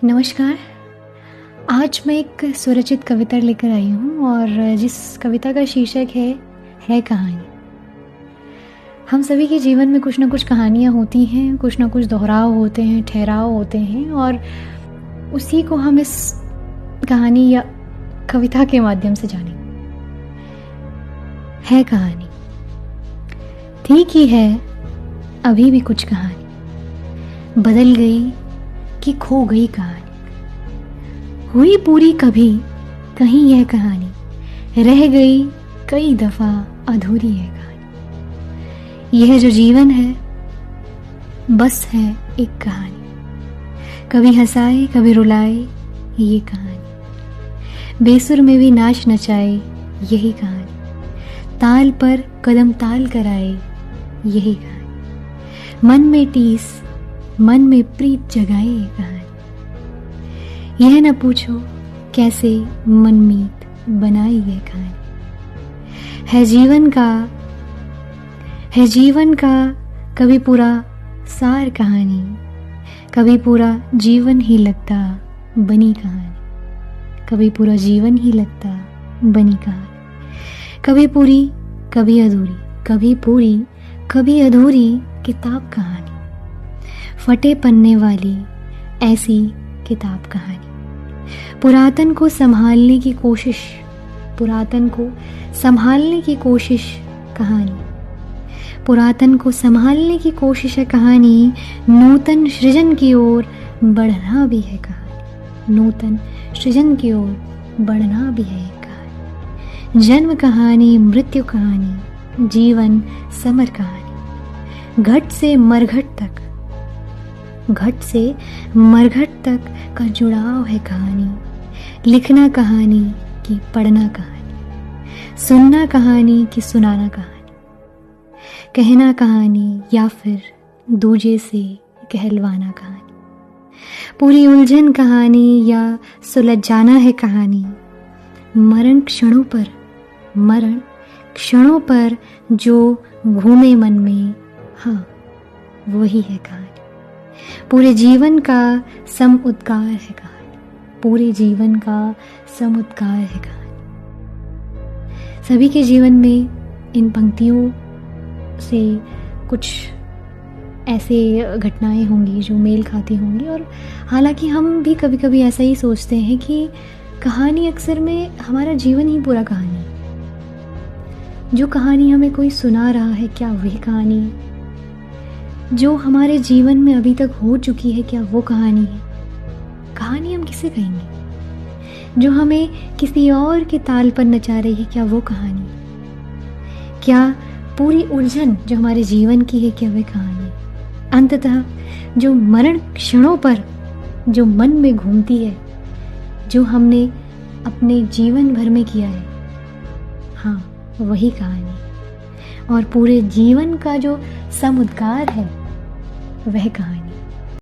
नमस्कार। आज मैं एक स्वरचित कविता लेकर आई हूँ और जिस कविता का शीर्षक है कहानी। हम सभी के जीवन में कुछ ना कुछ कहानियाँ होती हैं, कुछ ना कुछ दोहराव होते हैं, ठहराव होते हैं और उसी को हम इस कहानी या कविता के माध्यम से जानेंगे। है कहानी, ठीक ही है अभी भी कुछ कहानी, बदल गई कि खो गई कहानी, हुई पूरी कभी कहीं यह कहानी, रह गई कई दफा अधूरी है कहानी। यह जो जीवन है बस है एक कहानी, कभी हंसाए कभी रुलाए ये कहानी, बेसुर में भी नाच नचाए यही कहानी, ताल पर कदम ताल कराए यही कहानी, मन में टीस मन में प्रीत जगाए ये कहानी। यह न पूछो कैसे मनमीत बनाई ये कहानी। है जीवन का कभी पूरा सार कहानी, कभी पूरा जीवन ही लगता बनी कहानी, कभी पूरा जीवन ही लगता बनी कहानी, कभी पूरी कभी अधूरी, कभी पूरी कभी अधूरी किताब कहानी, फटे पन्ने वाली ऐसी किताब कहानी, पुरातन को संभालने की कोशिश, पुरातन को संभालने की कोशिश कहानी, पुरातन को संभालने की कोशिश है कहानी, नूतन सृजन की ओर बढ़ना भी है कहानी, नूतन सृजन की ओर बढ़ना भी है कहानी, जन्म कहानी मृत्यु कहानी, जीवन समर कहानी, घट से मरघट तक, घट से मरघट तक का जुड़ाव है कहानी, लिखना कहानी कि पढ़ना कहानी, सुनना कहानी कि सुनाना कहानी, कहना कहानी या फिर दूजे से कहलवाना कहानी, पूरी उलझन कहानी या सुलझ जाना है कहानी, मरण क्षणों पर जो घूमे मन में, हाँ वही है कहानी, पूरे जीवन का सम उद्गार है कहानी, पूरे जीवन का सम उद्गार है कहानी। सभी के जीवन में इन पंक्तियों से कुछ ऐसे घटनाएं होंगी जो मेल खाती होंगी और हालांकि हम भी कभी कभी ऐसा ही सोचते हैं कि कहानी अक्सर में हमारा जीवन ही पूरा कहानी है। जो कहानी हमें कोई सुना रहा है क्या वही कहानी है? जो हमारे जीवन में अभी तक हो चुकी है क्या वो कहानी है? कहानी हम किसे कहेंगे? जो हमें किसी और के ताल पर नचा रही है क्या वो कहानी है? क्या पूरी उलझन जो हमारे जीवन की है क्या वह कहानी है? अंततः जो मरण क्षणों पर जो मन में घूमती है, जो हमने अपने जीवन भर में किया है, हाँ वही कहानी, और पूरे जीवन का जो समुद्गार है वह कहानी।